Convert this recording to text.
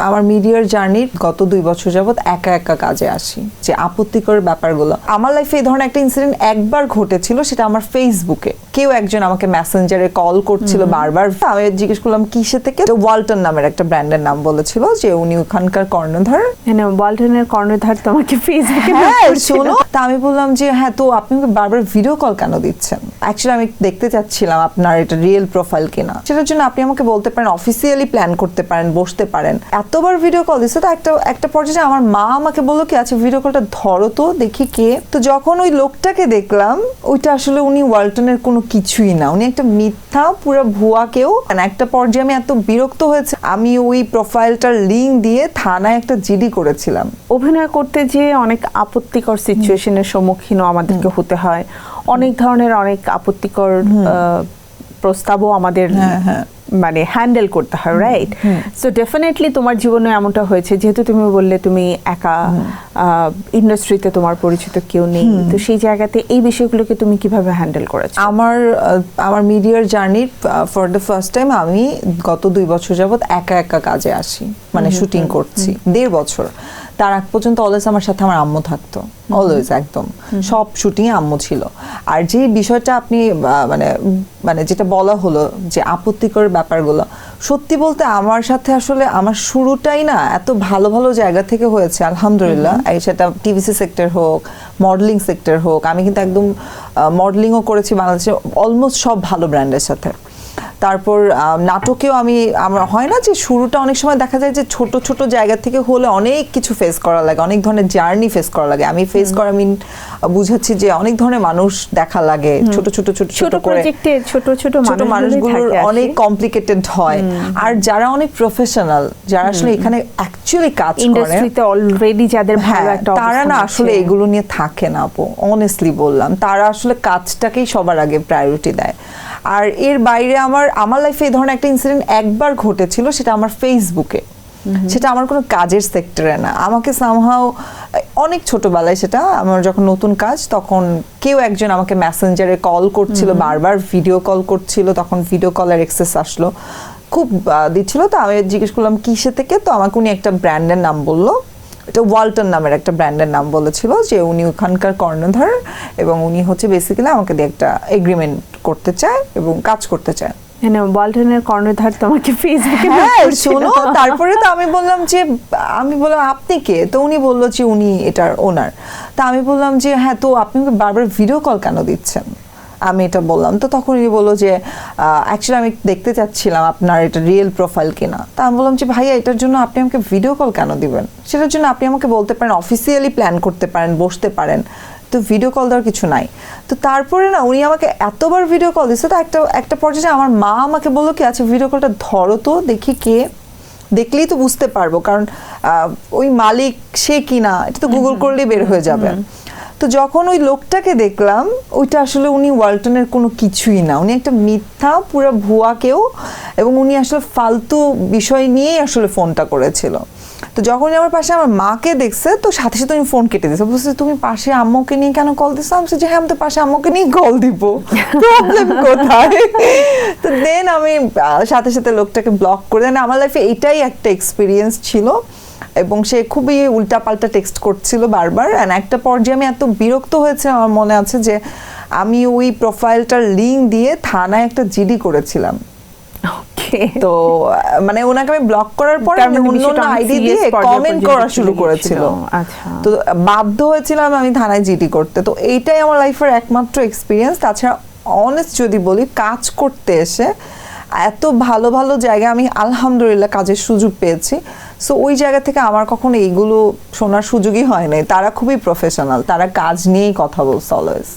আমার মিডিয়ার জার্নির গত 2 বছর যাবত একা একা কাজে আসি, যে আপত্তিকর ব্যাপারগুলো আমার লাইফে এই ধরনের একটা ইনসিডেন্ট একবার ঘটেছিল, সেটা আমার ফেসবুকে কেউ একজন আমাকে মেসেঞ্জারে কল করছিল বারবার। আমি জিজ্ঞেস করলাম কিসে থেকে, ওয়ালটন নামের একটা ব্র্যান্ডের নাম বলেছিল, যে উনি ওখানকার কর্ণধার। ওয়ালটনের কর্ণধার তোমাকে ফেসবুকে শোনো, তা আমি বললাম যে হ্যাঁ, তো আপনি বারবার ভিডিও কল কেন দিচ্ছেন? অ্যাকচুয়ালি আমি দেখতে চাচ্ছিলাম আপনার এটা রিয়েল প্রোফাইল কিনা, সেটার জন্য আপনি আমাকে বলতে পারেন, অফিসিয়ালি প্ল্যান করতে পারেন, বসতে পারেন। এতবার ভিডিও কল দিচ্ছে, তো একটা পর্যায়ে আমার মা আমাকে বললো কি আচ্ছা ভিডিও কলটা ধরো তো দেখি কে। তো যখন ওই লোকটাকে দেখলাম, ওইটা আসলে উনি ওয়ালটনের কোনো কিছুই না, উনি একটা মিথ্যা পুরো ভুয়া কেউ। একটা পর্যায়ে আমি এত বিরক্ত হয়েছে, আমি ওই প্রোফাইলটার লিঙ্ক দিয়ে থানায় একটা জিডি করেছিলাম। অভিনয় করতে যে অনেক আপত্তিকর সিচুয়েশনের সম্মুখীনও আমাদেরকে হতে হয়, অনেক ধরনের অনেক আপত্তিকর প্রস্তাবও আমাদের মানে হ্যান্ডেল করতে হয়, রাইট? সো ডেফিনেটলি তোমার জীবনে এমনটা হয়েছে, যেহেতু তুমি বললে তুমি একা, ইন্ডাস্ট্রিতে তোমার পরিচিত কেউ নেই, তো সেই জায়গাতে এই বিষয়গুলোকে তুমি কিভাবে হ্যান্ডেল করেছো? আমার মিডিয়ার জার্নির ফর দ্য ফার্স্ট টাইম আমি গত 2 বছর যাবত একা একা কাজে আসি, মানে শুটিং করছি 1.5 বছর। তার আগ পর্যন্ত অলওয়েজ আমার সাথে আমার আম্মু থাকতো, অলওয়েজ, একদম সব শুটিং এ আম্মু ছিল। আর যে বিষয়টা আপনি মানে যেটা বলা হলো যে আপত্তিকর ব্যাপারগুলো, সত্যি বলতে আমার সাথে আসলে আমার শুরুটাই না এত ভালো ভালো জায়গা থেকে হয়েছে আলহামদুলিল্লাহ। সেটা টিভিসি সেক্টর হোক, মডেলিং সেক্টর হোক, আমি কিন্তু একদম মডেলিংও করেছি বাংলাদেশে অলমোস্ট সব ভালো ব্র্যান্ডের সাথে। তারপর নাটকেও আমার হয় না যে শুরুটা অনেক সময় দেখা যায় যে ছোট ছোট জায়গা থেকে হলে অনেক কিছু ফেস করা লাগে, অনেক ধরনের জার্নি ফেস করা লাগে। আমি ফেস করা বুঝাচ্ছি যে অনেক ধরনের মানুষ দেখা লাগে, ছোট ছোট করে ছোট মানুষগুলোর অনেক কমপ্লিকেটেড হয়। আর যারা অনেক প্রফেশনাল, যারা আসলে এখানে অ্যাকচুয়ালি কাজ করে, ইন্ডাস্ট্রিতে অলরেডি যাদের ভালো একটা তারা না আসলে এগুলো নিয়ে থাকে না আপু, অনেস্টলি বললাম। তারা আসলে কাজটাকেই সবার আগে প্রায়োরিটি দেয়। আর এর বাইরে আমার লাইফে এই ধরনের একটা ইনসিডেন্ট একবার ঘটেছিল, সেটা আমার ফেসবুকে, সেটা আমার কোনো কাজের সেক্টরে না। আমাকে সামহাও অনেক ছোটবেলায়, সেটা আমার যখন নতুন কাজ, তখন কেউ একজন আমাকে মেসেঞ্জারে কল করছিল বারবার, ভিডিও কল করছিল, তখন ভিডিও কলের অ্যাক্সেস আসলো, খুব দিচ্ছিল। তো আমি জিজ্ঞেস করলাম কিসে থেকে, তো আমাকে উনি একটা ব্র্যান্ডের নাম বললো, এটা ওয়ালটন নামের একটা ব্র্যান্ডের নাম বলেছিল, যে উনি ওখানকার কর্ণধার এবং উনি হচ্ছে বেসিক্যালি আমাকে দিয়ে একটা এগ্রিমেন্ট করতে চায় এবং কাজ করতে চায়। ওয়ালটনের কর্ণধার তোমাকে ফেসবুকে শোনো, তারপরে তো আমি বললাম আপনি কে? তো উনি বললো যে উনি এটার ওনার। তা আমি বললাম যে হ্যাঁ, তো আপনি বারবার ভিডিও কল কেন দিচ্ছেন? আমি এটা বললাম। তো তখন উনি বললো যে অ্যাকচুয়ালি আমি দেখতে চাচ্ছিলাম আপনার এটা রিয়েল প্রোফাইল কিনা। তা আমি বললাম যে ভাইয়া, এটার জন্য আপনি আমাকে ভিডিও কল কেন দিবেন? সেটার জন্য আপনি আমাকে বলতে পারেন, অফিসিয়ালি প্ল্যান করতে পারেন, বসতে পারেন, তো ভিডিও কল দেওয়ার কিছু নাই। তো তারপরে না উনি আমাকে এতবার ভিডিও কল দিচ্ছে, তো একটা পর্যায়ে আমার মা আমাকে বললো কি আচ্ছা ভিডিও কলটা ধরো তো দেখি কে, দেখলেই তো বুঝতে পারবো, কারণ ওই মালিক সে কিনা এটা তো গুগল করলেই বের হয়ে যাবে। তো যখন ওই লোকটাকে দেখলাম, ওইটা আসলে উনি ওয়ালটনের কোনো কিছুই না, উনি একটা মিথ্যা পুরো ভুয়া কেউ, এবং উনি আসলে ফালতু বিষয় নিয়েই আসলে ফোনটা করেছিল। তো যখন আমার পাশে আমার মাকে দেখছে, তো সাথে সাথে আমি ফোন কেটে দিয়েছে, বলছে তুমি পাশে আম্মুকে নিয়ে কেন কল দিচ্ছ? আমি যে হ্যাঁ, আমি তো পাশে আম্মুকে নিয়ে কল দিব, প্রবলেম কোথায়? তো দেন আমি সাথে সাথে লোকটাকে ব্লক করে দেন। আমার লাইফে এটাই একটা এক্সপিরিয়েন্স ছিল, এবং সে খুবই উল্টাপাল্টা টেক্সট করছিল বারবার। অ্যান্ড একটা পর্যায়ে আমি এত বিরক্ত হয়েছে, আমার মনে আছে যে আমি ওই প্রোফাইলটার লিঙ্ক দিয়ে থানায় একটা জিডি করেছিলাম। তো মানে ওনাকে আমি ব্লক করার পর অন্য আইডি দিয়ে কমেন্ট করা শুরু করেছিল। তো বাধ্য হয়েছিলাম আমি থানায় জিডি করতে। তো এইটাই আমার লাইফের একমাত্র এক্সপিরিয়েন্স। তাছাড়া অনেস্ট যদি বলি, কাজ করতে এসে এত ভালো ভালো জায়গায় আমি আলহামদুলিল্লাহ কাজের সুযোগ পেয়েছি। সো ওই জায়গা থেকে আমার কখনো এইগুলো শোনার সুযোগই হয় নাই। তারা খুবই প্রফেশনাল, তারা কাজ নিয়েই কথা বলছে অলওয়েজ।